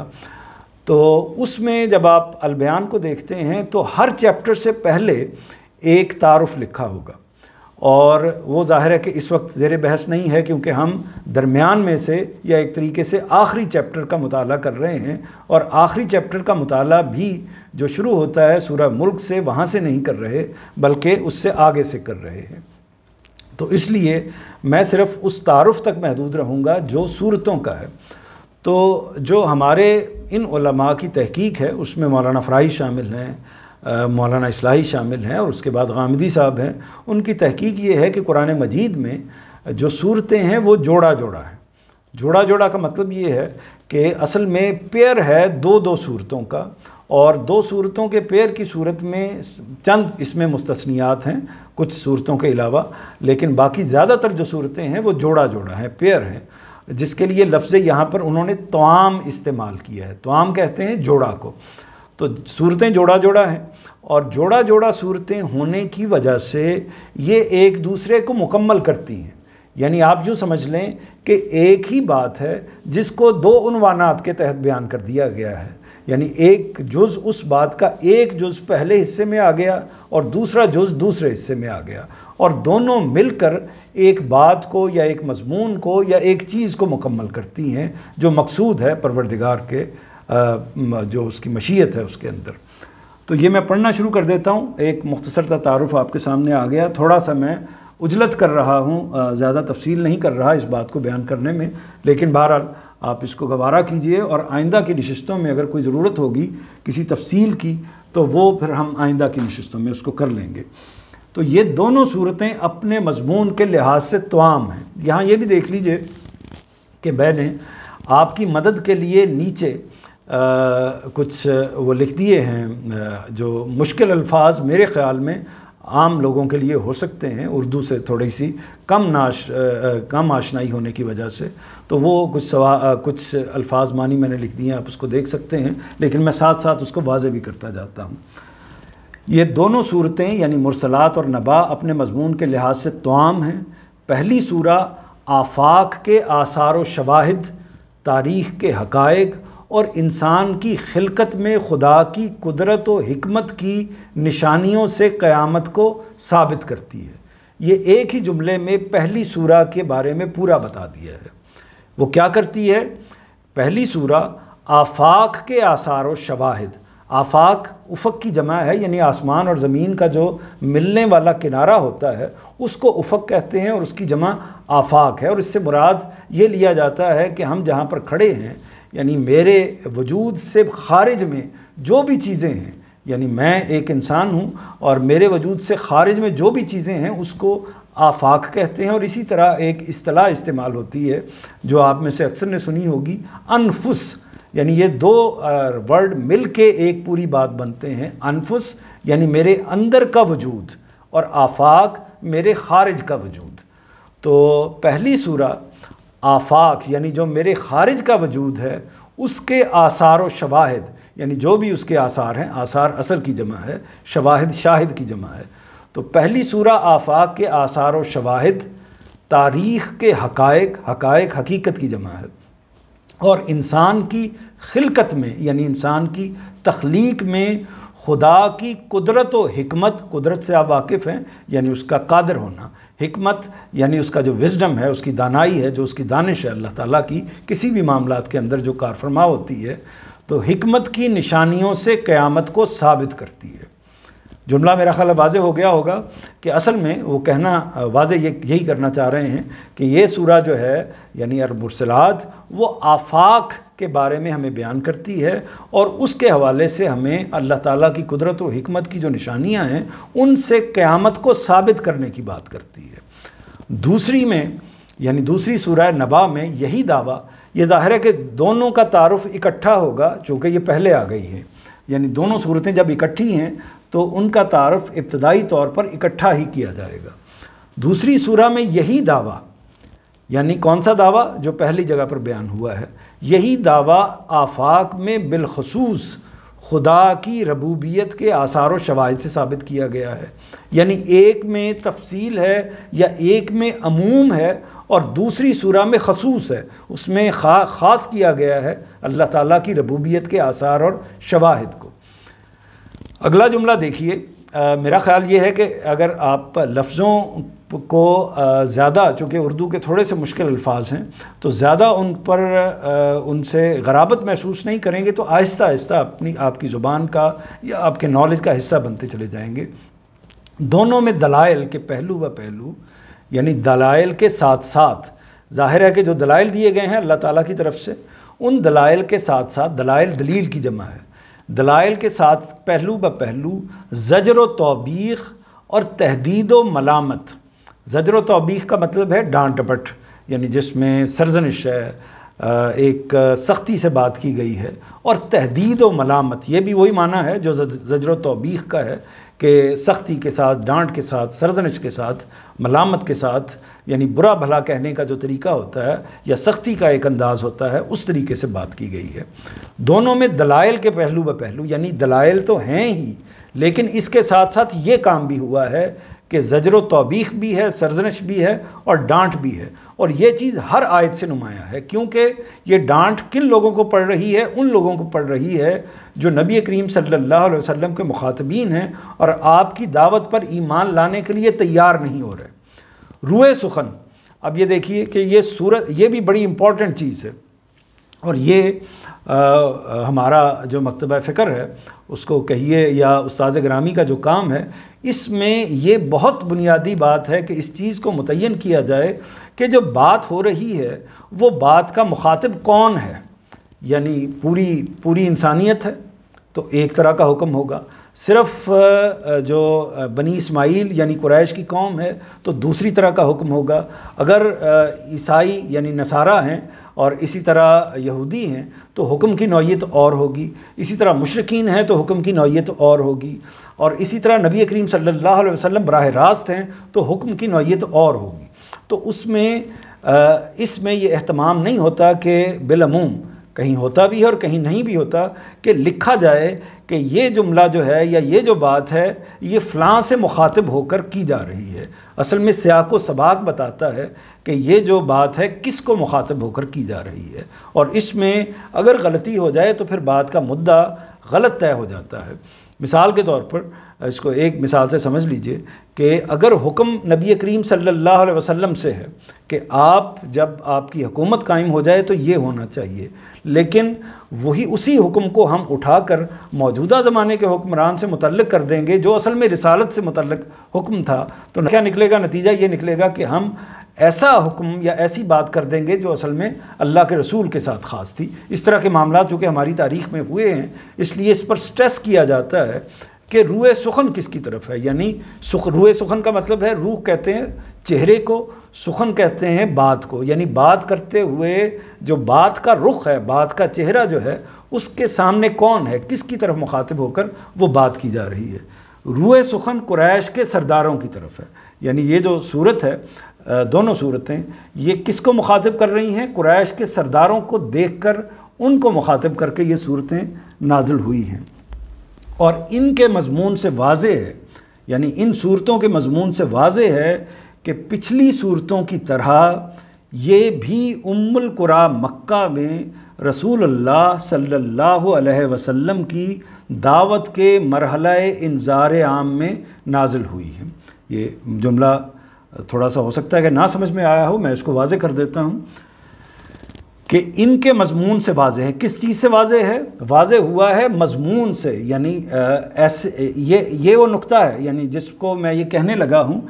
تو اس میں جب آپ البیان کو دیکھتے ہیں تو ہر چیپٹر سے پہلے ایک تعارف لکھا ہوگا، اور وہ ظاہر ہے کہ اس وقت زیر بحث نہیں ہے، کیونکہ ہم درمیان میں سے یا ایک طریقے سے آخری چیپٹر کا مطالعہ کر رہے ہیں، اور آخری چیپٹر کا مطالعہ بھی جو شروع ہوتا ہے سورہ ملک سے، وہاں سے نہیں کر رہے بلکہ اس سے آگے سے کر رہے ہیں۔ تو اس لیے میں صرف اس تعارف تک محدود رہوں گا جو سورتوں کا ہے۔ تو جو ہمارے ان علماء کی تحقیق ہے اس میں مولانا فرائی شامل ہیں، مولانا اصلاحی شامل ہیں، اور اس کے بعد غامدی صاحب ہیں۔ ان کی تحقیق یہ ہے کہ قرآن مجید میں جو صورتیں ہیں وہ جوڑا جوڑا ہے۔ جوڑا جوڑا کا مطلب یہ ہے کہ اصل میں پیئر ہے دو صورتوں کا، اور 2 صورتوں کے پیئر کی صورت میں چند اس میں مستثنیات ہیں کچھ صورتوں کے علاوہ، لیکن باقی زیادہ تر جو صورتیں ہیں وہ جوڑا جوڑا ہیں، پیئر ہیں، جس کے لیے لفظ یہاں پر انہوں نے توام استعمال کیا ہے۔ توام کہتے ہیں جوڑا کو۔ تو صورتیں جوڑا جوڑا ہیں، اور جوڑا جوڑا صورتیں ہونے کی وجہ سے یہ ایک دوسرے کو مکمل کرتی ہیں۔ یعنی آپ یوں سمجھ لیں کہ ایک ہی بات ہے جس کو 2 عنوانات کے تحت بیان کر دیا گیا ہے، یعنی ایک جز اس بات کا ایک جز پہلے حصے میں آ گیا اور دوسرا جز دوسرے حصے میں آ گیا، اور دونوں مل کر ایک بات کو یا ایک مضمون کو یا ایک چیز کو مکمل کرتی ہیں جو مقصود ہے پروردگار کے جو اس کی مشیت ہے اس کے اندر۔ تو یہ میں پڑھنا شروع کر دیتا ہوں۔ ایک مختصر سا تعارف آپ کے سامنے آ گیا، تھوڑا سا میں عجلت کر رہا ہوں، زیادہ تفصیل نہیں کر رہا اس بات کو بیان کرنے میں، لیکن بہرحال آپ اس کو گوارا کیجئے، اور آئندہ کی نشستوں میں اگر کوئی ضرورت ہوگی کسی تفصیل کی تو وہ پھر ہم آئندہ کی نشستوں میں اس کو کر لیں گے۔ تو یہ دونوں صورتیں اپنے مضمون کے لحاظ سے توام ہیں۔ یہاں یہ بھی دیکھ لیجئے کہ میں نے آپ کی مدد کے لیے نیچے کچھ وہ لکھ دیے ہیں جو مشکل الفاظ میرے خیال میں عام لوگوں کے لیے ہو سکتے ہیں، اردو سے تھوڑی سی کم آشنائی ہونے کی وجہ سے، تو وہ کچھ الفاظ معنی میں نے لکھ دیے ہیں، آپ اس کو دیکھ سکتے ہیں، لیکن میں ساتھ ساتھ اس کو واضح بھی کرتا جاتا ہوں۔ یہ دونوں صورتیں یعنی مرسلات اور نبا اپنے مضمون کے لحاظ سے توام ہیں۔ پہلی سورہ آفاق کے آثار و شواہد، تاریخ کے حقائق اور انسان کی خلقت میں خدا کی قدرت و حکمت کی نشانیوں سے قیامت کو ثابت کرتی ہے۔ یہ ایک ہی جملے میں پہلی سورہ کے بارے میں پورا بتا دیا ہے۔ وہ کیا کرتی ہے؟ پہلی سورہ آفاق کے آثار و شواہد، آفاق افق کی جمع ہے، یعنی آسمان اور زمین کا جو ملنے والا کنارہ ہوتا ہے اس کو افق کہتے ہیں، اور اس کی جمع آفاق ہے، اور اس سے مراد یہ لیا جاتا ہے کہ ہم جہاں پر کھڑے ہیں، یعنی میرے وجود سے خارج میں جو بھی چیزیں ہیں، یعنی میں ایک انسان ہوں اور میرے وجود سے خارج میں جو بھی چیزیں ہیں اس کو آفاق کہتے ہیں۔ اور اسی طرح ایک اصطلاح استعمال ہوتی ہے جو آپ میں سے اکثر نے سنی ہوگی، انفس، یعنی یہ 2 ورڈ مل کے ایک پوری بات بنتے ہیں۔ انفس یعنی میرے اندر کا وجود، اور آفاق میرے خارج کا وجود۔ تو پہلی سورہ آفاق یعنی جو میرے خارج کا وجود ہے اس کے آثار و شواہد، یعنی جو بھی اس کے آثار ہیں، آثار اثر کی جمع ہے، شواہد شاہد کی جمع ہے۔ تو پہلی سورہ آفاق کے آثار و شواہد، تاریخ کے حقائق، حقائق حقیقت کی جمع ہے، اور انسان کی خلقت میں یعنی انسان کی تخلیق میں خدا کی قدرت و حکمت، قدرت سے آپ واقف ہیں یعنی اس کا قادر ہونا، حکمت یعنی اس کا جو وزڈم ہے، اس کی دانائی ہے، جو اس کی دانش ہے اللہ تعالیٰ کی کسی بھی معاملات کے اندر جو کار فرما ہوتی ہے، تو حکمت کی نشانیوں سے قیامت کو ثابت کرتی ہے۔ جملہ میرا خیال واضح ہو گیا ہوگا کہ اصل میں وہ کہنا واضح یہی کرنا چاہ رہے ہیں کہ یہ سورہ جو ہے یعنی المرسلات وہ آفاق کے بارے میں ہمیں بیان کرتی ہے، اور اس کے حوالے سے ہمیں اللہ تعالیٰ کی قدرت و حکمت کی جو نشانیاں ہیں ان سے قیامت کو ثابت کرنے کی بات کرتی ہے۔ دوسری میں یعنی دوسری سورہ نبا میں یہی دعویٰ، یہ ظاہر ہے کہ دونوں کا تعارف اکٹھا ہوگا چونکہ یہ پہلے آ گئی ہیں، یعنی دونوں صورتیں جب اکٹھی ہیں تو ان کا تعارف ابتدائی طور پر اکٹھا ہی کیا جائے گا۔ دوسری سورہ میں یہی دعویٰ، یعنی کون سا دعویٰ جو پہلی جگہ پر بیان ہوا ہے، یہی دعویٰ آفاق میں بالخصوص خدا کی ربوبیت کے آثار و شواہد سے ثابت کیا گیا ہے، یعنی ایک میں تفصیل ہے یا ایک میں عموم ہے اور دوسری سورہ میں خصوص ہے، اس میں خاص کیا گیا ہے اللہ تعالیٰ کی ربوبیت کے آثار اور شواہد کو۔ اگلا جملہ دیکھیے، میرا خیال یہ ہے کہ اگر آپ لفظوں کو زیادہ، چونکہ اردو کے تھوڑے سے مشکل الفاظ ہیں تو زیادہ ان پر ان سے غرابت محسوس نہیں کریں گے تو آہستہ آہستہ آپ کی زبان کا یا آپ کے نالج کا حصہ بنتے چلے جائیں گے۔ دونوں میں دلائل کے پہلو و پہلو، یعنی دلائل کے ساتھ ساتھ، ظاہر ہے کہ جو دلائل دیے گئے ہیں اللہ تعالیٰ کی طرف سے، ان دلائل کے ساتھ ساتھ، دلائل دلیل کی جمع ہے، دلائل کے ساتھ پہلو بہ پہلو زجر و توبیخ اور تہدید و ملامت۔ زجر و توبیخ کا مطلب ہے ڈانٹ ڈپٹ، یعنی جس میں سرزنش ہے، ایک سختی سے بات کی گئی ہے، اور تہدید و ملامت یہ بھی وہی معنی ہے جو زجر و توبیخ کا ہے کہ سختی کے ساتھ، ڈانٹ کے ساتھ، سرزنش کے ساتھ، ملامت کے ساتھ، یعنی برا بھلا کہنے کا جو طریقہ ہوتا ہے یا سختی کا ایک انداز ہوتا ہے اس طریقے سے بات کی گئی ہے۔ دونوں میں دلائل کے پہلو بہ پہلو، یعنی دلائل تو ہیں ہی لیکن اس کے ساتھ ساتھ یہ کام بھی ہوا ہے کہ زجر و توبیخ بھی ہے، سرزنش بھی ہے اور ڈانٹ بھی ہے، اور یہ چیز ہر آیت سے نمایاں ہے، کیونکہ یہ ڈانٹ کن لوگوں کو پڑ رہی ہے؟ ان لوگوں کو پڑ رہی ہے جو نبی کریم صلی اللہ علیہ وسلم کے مخاطبین ہیں اور آپ کی دعوت پر ایمان لانے کے لیے تیار نہیں ہو رہے۔ روئے سخن، اب یہ دیکھیے کہ یہ سورت، یہ بھی بڑی امپورٹنٹ چیز ہے، اور یہ ہمارا جو مکتبہ فکر ہے اس کو کہیے یا استاذ گرامی کا جو کام ہے، اس میں یہ بہت بنیادی بات ہے کہ اس چیز کو متعین کیا جائے کہ جو بات ہو رہی ہے وہ بات کا مخاطب کون ہے، یعنی پوری انسانیت ہے تو ایک طرح کا حکم ہوگا، صرف جو بنی اسماعیل یعنی قریش کی قوم ہے تو دوسری طرح کا حکم ہوگا، اگر عیسائی یعنی نصارہ ہیں اور اسی طرح یہودی ہیں تو حکم کی نوعیت اور ہوگی، اسی طرح مشرکین ہیں تو حکم کی نوعیت اور ہوگی، اور اسی طرح نبی کریم صلی اللہ علیہ وسلم براہ راست ہیں تو حکم کی نوعیت اور ہوگی۔ تو اس میں یہ اہتمام نہیں ہوتا کہ بالعموم، کہیں ہوتا بھی ہے اور کہیں نہیں بھی ہوتا، کہ لکھا جائے کہ یہ جملہ جو ہے یا یہ جو بات ہے یہ فلاں سے مخاطب ہو کر کی جا رہی ہے۔ اصل میں سیاق و سباق بتاتا ہے کہ یہ جو بات ہے کس کو مخاطب ہو کر کی جا رہی ہے، اور اس میں اگر غلطی ہو جائے تو پھر بات کا مدعا غلط طے ہو جاتا ہے۔ مثال کے طور پر اس کو ایک مثال سے سمجھ لیجئے کہ اگر حکم نبی کریم صلی اللہ علیہ وسلم سے ہے کہ جب آپ کی حکومت قائم ہو جائے تو یہ ہونا چاہیے، لیکن اسی حکم کو ہم اٹھا کر موجودہ زمانے کے حکمران سے متعلق کر دیں گے جو اصل میں رسالت سے متعلق حکم تھا، تو کیا نکلے گا؟ نتیجہ یہ نکلے گا کہ ہم ایسا حکم یا ایسی بات کر دیں گے جو اصل میں اللہ کے رسول کے ساتھ خاص تھی۔ اس طرح کے معاملات جو کہ ہماری تاریخ میں ہوئے ہیں، اس لیے اس پر سٹریس کیا جاتا ہے کہ روئے سخن کس کی طرف ہے، یعنی روئے سخن کا مطلب ہے، روح کہتے ہیں چہرے کو، سخن کہتے ہیں بات کو، یعنی بات کرتے ہوئے جو بات کا رخ ہے، بات کا چہرہ جو ہے، اس کے سامنے کون ہے، کس کی طرف مخاطب ہو کر وہ بات کی جا رہی ہے۔ روئے سخن قریش کے سرداروں کی طرف ہے، یعنی یہ جو صورت ہے، دونوں صورتیں یہ کس کو مخاطب کر رہی ہیں؟ قریش کے سرداروں کو دیکھ کر ان کو مخاطب کر کے یہ صورتیں نازل ہوئی ہیں، اور ان کے مضمون سے واضح ہے، یعنی ان صورتوں کے مضمون سے واضح ہے کہ پچھلی صورتوں کی طرح یہ بھی ام القری مکہ میں رسول اللہ صلی اللہ علیہ وسلم کی دعوت کے مرحلہ انذار عام میں نازل ہوئی ہے۔ یہ جملہ تھوڑا سا ہو سکتا ہے کہ نہ سمجھ میں آیا ہو، میں اس کو واضح کر دیتا ہوں۔ کہ ان کے مضمون سے واضح ہے۔ کس چیز سے واضح ہے؟ واضح ہوا ہے مضمون سے، یعنی ایسے یہ وہ نقطہ ہے، یعنی جس کو میں یہ کہنے لگا ہوں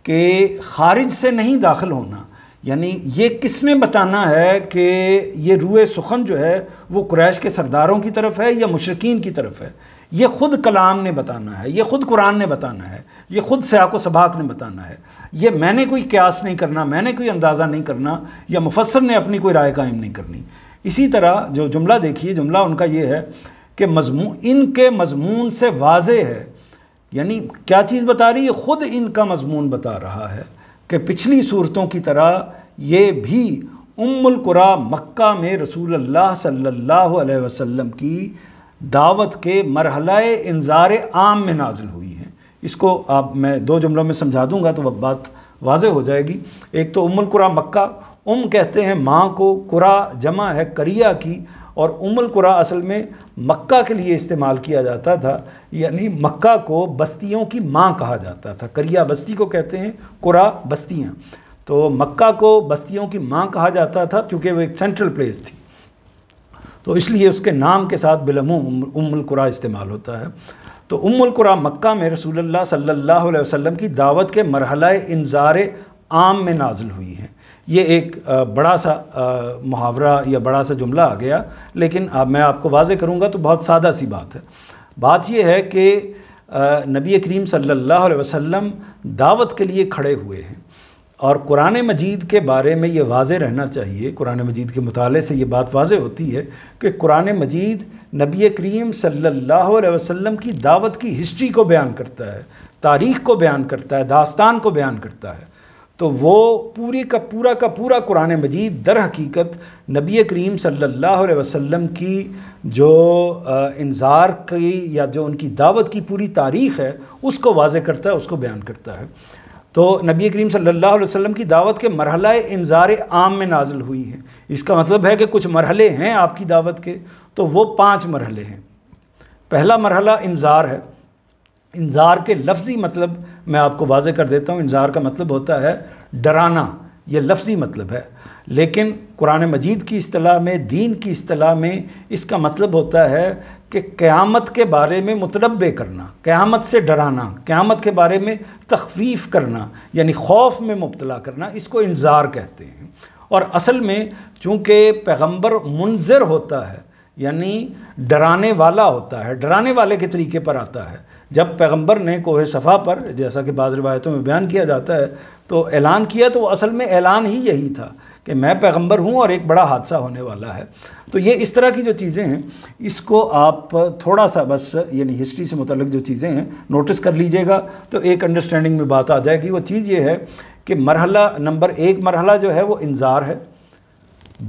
کہ خارج سے نہیں داخل ہونا، یعنی یہ کس نے بتانا ہے کہ یہ روئے سخن جو ہے وہ قریش کے سرداروں کی طرف ہے یا مشرکین کی طرف ہے؟ یہ خود کلام نے بتانا ہے، یہ خود قرآن نے بتانا ہے، یہ خود سیاق و سباق نے بتانا ہے۔ یہ میں نے کوئی قیاس نہیں کرنا، میں نے کوئی اندازہ نہیں کرنا، یا مفسر نے اپنی کوئی رائے قائم نہیں کرنی۔ اسی طرح جو جملہ دیکھیے، جملہ ان کا یہ ہے کہ ان کے مضمون سے واضح ہے، یعنی کیا چیز بتا رہی ہے؟ خود ان کا مضمون بتا رہا ہے کہ پچھلی صورتوں کی طرح یہ بھی ام القریٰ مکہ میں رسول اللہ صلی اللہ علیہ وسلم کی دعوت کے مرحلہ انذار عام میں نازل ہوئی ہیں۔ اس کو آپ میں 2 جملوں میں سمجھا دوں گا تو وہ بات واضح ہو جائے گی۔ ایک تو ام القریٰ مکہ، کہتے ہیں ماں کو، قریٰ جمع ہے قریہ کی، اور ام القریٰ اصل میں مکہ کے لیے استعمال کیا جاتا تھا، یعنی مکہ کو بستیوں کی ماں کہا جاتا تھا۔ قریہ بستی کو کہتے ہیں، قریٰ بستیاں، تو مکہ کو بستیوں کی ماں کہا جاتا تھا کیونکہ وہ ایک سینٹرل پلیس تھی، تو اس لیے اس کے نام کے ساتھ بالعموم ام القریٰ استعمال ہوتا ہے۔ تو ام القریٰ مکہ میں رسول اللہ صلی اللہ علیہ وسلم کی دعوت کے مرحلہ انذار عام میں نازل ہوئی ہیں۔ یہ ایک بڑا سا محاورہ یا بڑا سا جملہ آ گیا، لیکن میں آپ کو واضح کروں گا تو بہت سادہ سی بات ہے۔ بات یہ ہے کہ نبی کریم صلی اللہ علیہ وسلم دعوت کے لیے کھڑے ہوئے ہیں، اور قرآن مجید کے بارے میں یہ واضح رہنا چاہیے، قرآن مجید کے مطالعے سے یہ بات واضح ہوتی ہے کہ قرآن مجید نبی کریم صلی اللہ علیہ وسلم کی دعوت کی ہسٹری کو بیان کرتا ہے، تاریخ کو بیان کرتا ہے، داستان کو بیان کرتا ہے۔ تو وہ پورا قرآن مجید در حقیقت نبی کریم صلی اللہ علیہ وسلم کی جو انذار کی یا جو ان کی دعوت کی پوری تاریخ ہے اس کو واضح کرتا ہے، اس کو بیان کرتا ہے۔ تو نبی کریم صلی اللہ علیہ وسلم کی دعوت کے مرحلہ انذار عام میں نازل ہوئی ہیں۔ اس کا مطلب ہے کہ کچھ مرحلے ہیں آپ کی دعوت کے، تو وہ 5 مرحلے ہیں۔ پہلا مرحلہ انذار ہے۔ انذار کے لفظی مطلب میں آپ کو واضح کر دیتا ہوں۔ انذار کا مطلب ہوتا ہے ڈرانا، یہ لفظی مطلب ہے، لیکن قرآن مجید کی اصطلاح میں، دین کی اصطلاح میں اس کا مطلب ہوتا ہے کہ قیامت کے بارے میں متنبع کرنا، قیامت سے ڈرانا، قیامت کے بارے میں تخفیف کرنا، یعنی خوف میں مبتلا کرنا، اس کو انذار کہتے ہیں۔ اور اصل میں چونکہ پیغمبر منذر ہوتا ہے، یعنی ڈرانے والا ہوتا ہے، ڈرانے والے کے طریقے پر آتا ہے۔ جب پیغمبر نے کوہ صفا پر، جیسا کہ بعض روایتوں میں بیان کیا جاتا ہے، تو اعلان کیا، تو وہ اصل میں اعلان ہی یہی تھا کہ میں پیغمبر ہوں اور ایک بڑا حادثہ ہونے والا ہے۔ تو یہ اس طرح کی جو چیزیں ہیں، اس کو آپ تھوڑا سا بس یعنی ہسٹری سے متعلق جو چیزیں ہیں نوٹس کر لیجئے گا تو ایک انڈرسٹینڈنگ میں بات آ جائے گی۔ وہ چیز یہ ہے کہ مرحلہ نمبر 1 مرحلہ جو ہے وہ انذار ہے۔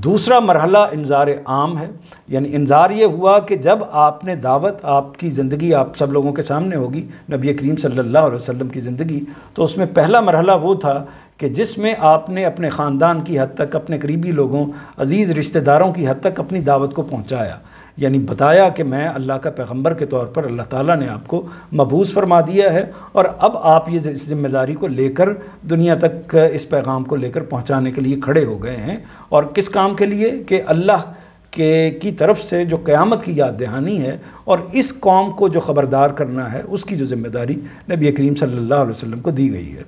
دوسرا مرحلہ انذار عام ہے، یعنی انذار یہ ہوا کہ جب آپ نے دعوت، آپ کی زندگی آپ سب لوگوں کے سامنے ہوگی، نبی کریم صلی اللہ علیہ وسلم کی زندگی، تو اس میں پہلا مرحلہ وہ تھا کہ جس میں آپ نے اپنے خاندان کی حد تک، اپنے قریبی لوگوں، عزیز رشتہ داروں کی حد تک اپنی دعوت کو پہنچایا، یعنی بتایا کہ میں اللہ کا پیغمبر کے طور پر اللہ تعالیٰ نے آپ کو مبعوث فرما دیا ہے، اور اب آپ یہ ذمہ داری کو لے کر دنیا تک اس پیغام کو لے کر پہنچانے کے لیے کھڑے ہو گئے ہیں۔ اور کس کام کے لیے؟ کہ اللہ کی طرف سے جو قیامت کی یاد دہانی ہے اور اس قوم کو جو خبردار کرنا ہے، اس کی جو ذمہ داری نبی کریم صلی اللہ علیہ وسلم کو دی گئی ہے۔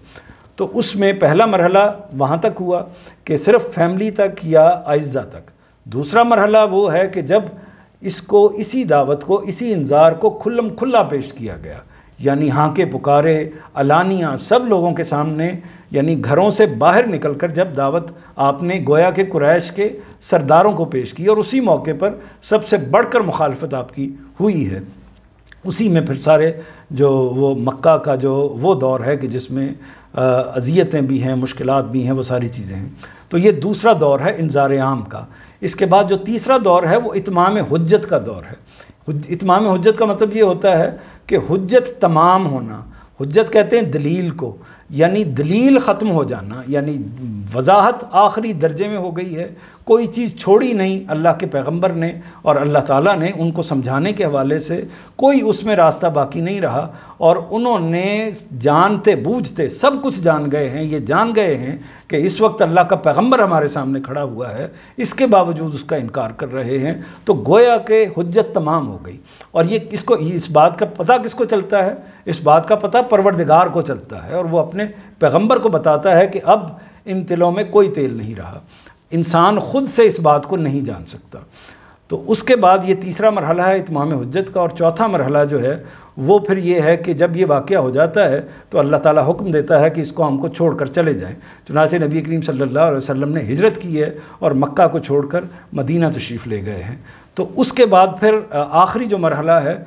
تو اس میں پہلا مرحلہ وہاں تک ہوا کہ صرف فیملی تک یا اعزہ تک۔ دوسرا مرحلہ وہ ہے کہ جب اس کو، اسی دعوت کو، اسی انذار کو کھلم کھلا پیش کیا گیا، یعنی ہانکے پکارے، علانیہ سب لوگوں کے سامنے، یعنی گھروں سے باہر نکل کر جب دعوت آپ نے گویا کہ قریش کے سرداروں کو پیش کی، اور اسی موقع پر سب سے بڑھ کر مخالفت آپ کی ہوئی ہے۔ اسی میں پھر سارے جو وہ مکہ کا جو وہ دور ہے کہ جس میں اذیتیں بھی ہیں، مشکلات بھی ہیں، وہ ساری چیزیں ہیں۔ تو یہ دوسرا دور ہے انذار عام کا۔ اس کے بعد جو تیسرا دور ہے وہ اتمام حجت کا دور ہے۔ اتمام حجت کا مطلب یہ ہوتا ہے کہ حجت تمام ہونا۔ حجت کہتے ہیں دلیل کو، یعنی دلیل ختم ہو جانا، یعنی وضاحت آخری درجے میں ہو گئی ہے، کوئی چیز چھوڑی نہیں اللہ کے پیغمبر نے اور اللہ تعالیٰ نے ان کو سمجھانے کے حوالے سے، کوئی اس میں راستہ باقی نہیں رہا، اور انہوں نے جانتے بوجھتے سب کچھ جان گئے ہیں، یہ جان گئے ہیں کہ اس وقت اللہ کا پیغمبر ہمارے سامنے کھڑا ہوا ہے، اس کے باوجود اس کا انکار کر رہے ہیں، تو گویا کہ حجت تمام ہو گئی۔ اور یہ اس بات کا پتہ کس کو چلتا ہے؟ اس بات کا پتہ پروردگار کو چلتا ہے، اور وہ اپنے پیغمبر کو بتاتا ہے کہ اب ان تلوں میں کوئی تیل نہیں رہا۔ انسان خود سے اس بات کو نہیں جان سکتا۔ تو اس کے بعد یہ تیسرا مرحلہ ہے اتمام حجت کا، اور چوتھا مرحلہ جو ہے وہ پھر یہ ہے کہ جب یہ واقعہ ہو جاتا ہے تو اللہ تعالیٰ حکم دیتا ہے کہ اس کو ہم کو چھوڑ کر چلے جائیں۔ چنانچہ نبی کریم صلی اللہ علیہ وسلم نے ہجرت کی ہے اور مکہ کو چھوڑ کر مدینہ تشریف لے گئے ہیں۔ تو اس کے بعد پھر آخری جو مرحلہ ہے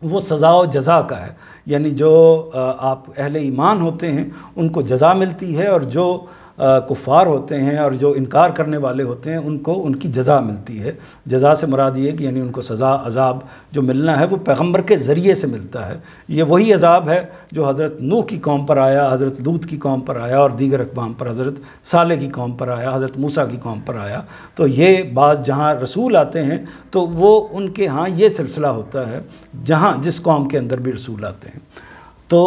وہ سزا و جزا کا ہے، یعنی جو آپ اہل ایمان ہوتے ہیں ان کو جزا ملتی ہے، اور جو کفار ہوتے ہیں اور جو انکار کرنے والے ہوتے ہیں ان کو ان کی جزا ملتی ہے۔ جزا سے مراد یہ کہ یعنی ان کو سزا عذاب جو ملنا ہے وہ پیغمبر کے ذریعے سے ملتا ہے۔ یہ وہی عذاب ہے جو حضرت نوح کی قوم پر آیا، حضرت لوط کی قوم پر آیا، اور دیگر اقوام پر، حضرت صالح کی قوم پر آیا، حضرت موسیٰ کی قوم پر آیا۔ تو یہ بعض جہاں رسول آتے ہیں تو وہ ان کے ہاں یہ سلسلہ ہوتا ہے جہاں جس قوم کے اندر بھی رسول آتے ہیں۔ تو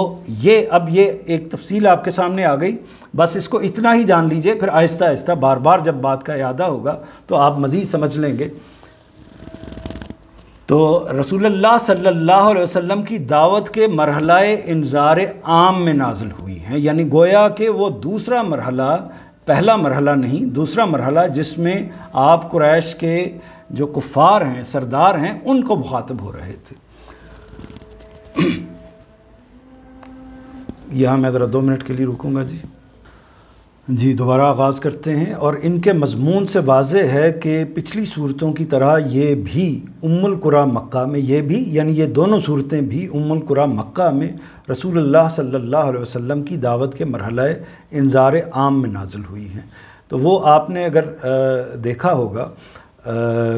اب یہ ایک تفصیل آپ کے سامنے آ گئی، بس اس کو اتنا ہی جان لیجئے، پھر آہستہ آہستہ بار بار جب بات کا اعادہ ہوگا تو آپ مزید سمجھ لیں گے۔ تو رسول اللہ صلی اللہ علیہ وسلم کی دعوت کے مرحلہ انذار عام میں نازل ہوئی ہیں، یعنی گویا کہ وہ دوسرا مرحلہ، پہلا مرحلہ نہیں، دوسرا مرحلہ جس میں آپ قریش کے جو کفار ہیں، سردار ہیں، ان کو مخاطب ہو رہے تھے۔ یہاں میں ذرا 2 منٹ کے لیے رکوں گا جی دوبارہ آغاز کرتے ہیں۔ اور ان کے مضمون سے واضح ہے کہ پچھلی صورتوں کی طرح یہ بھی القریٰ مکہ میں، یہ بھی یعنی یہ دونوں صورتیں بھی القریٰ مکہ میں رسول اللہ صلی اللہ علیہ وسلم کی دعوت کے مرحلہ انذار عام میں نازل ہوئی ہیں۔ تو وہ آپ نے اگر دیکھا ہوگا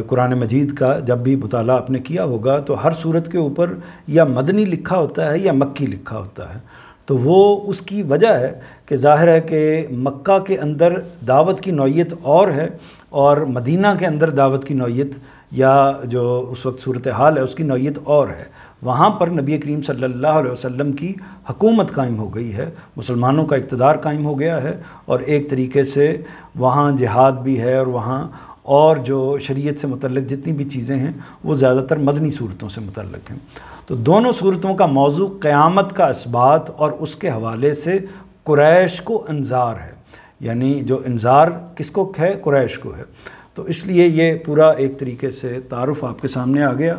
قرآن مجید کا جب بھی مطالعہ آپ نے کیا ہوگا تو ہر صورت کے اوپر یا مدنی لکھا ہوتا ہے یا مکی لکھا ہوتا ہے۔ تو وہ اس کی وجہ ہے کہ ظاہر ہے کہ مکہ کے اندر دعوت کی نوعیت اور ہے، اور مدینہ کے اندر دعوت کی نوعیت یا جو اس وقت صورتحال ہے اس کی نوعیت اور ہے۔ وہاں پر نبی کریم صلی اللہ علیہ وسلم کی حکومت قائم ہو گئی ہے، مسلمانوں کا اقتدار قائم ہو گیا ہے، اور ایک طریقے سے وہاں جہاد بھی ہے، اور وہاں اور جو شریعت سے متعلق جتنی بھی چیزیں ہیں وہ زیادہ تر مدنی صورتوں سے متعلق ہیں۔ تو دونوں صورتوں کا موضوع قیامت کا اثبات اور اس کے حوالے سے قریش کو انذار ہے، یعنی جو انذار کس کو ہے؟ قریش کو ہے۔ تو اس لیے یہ پورا ایک طریقے سے تعارف آپ کے سامنے آ گیا۔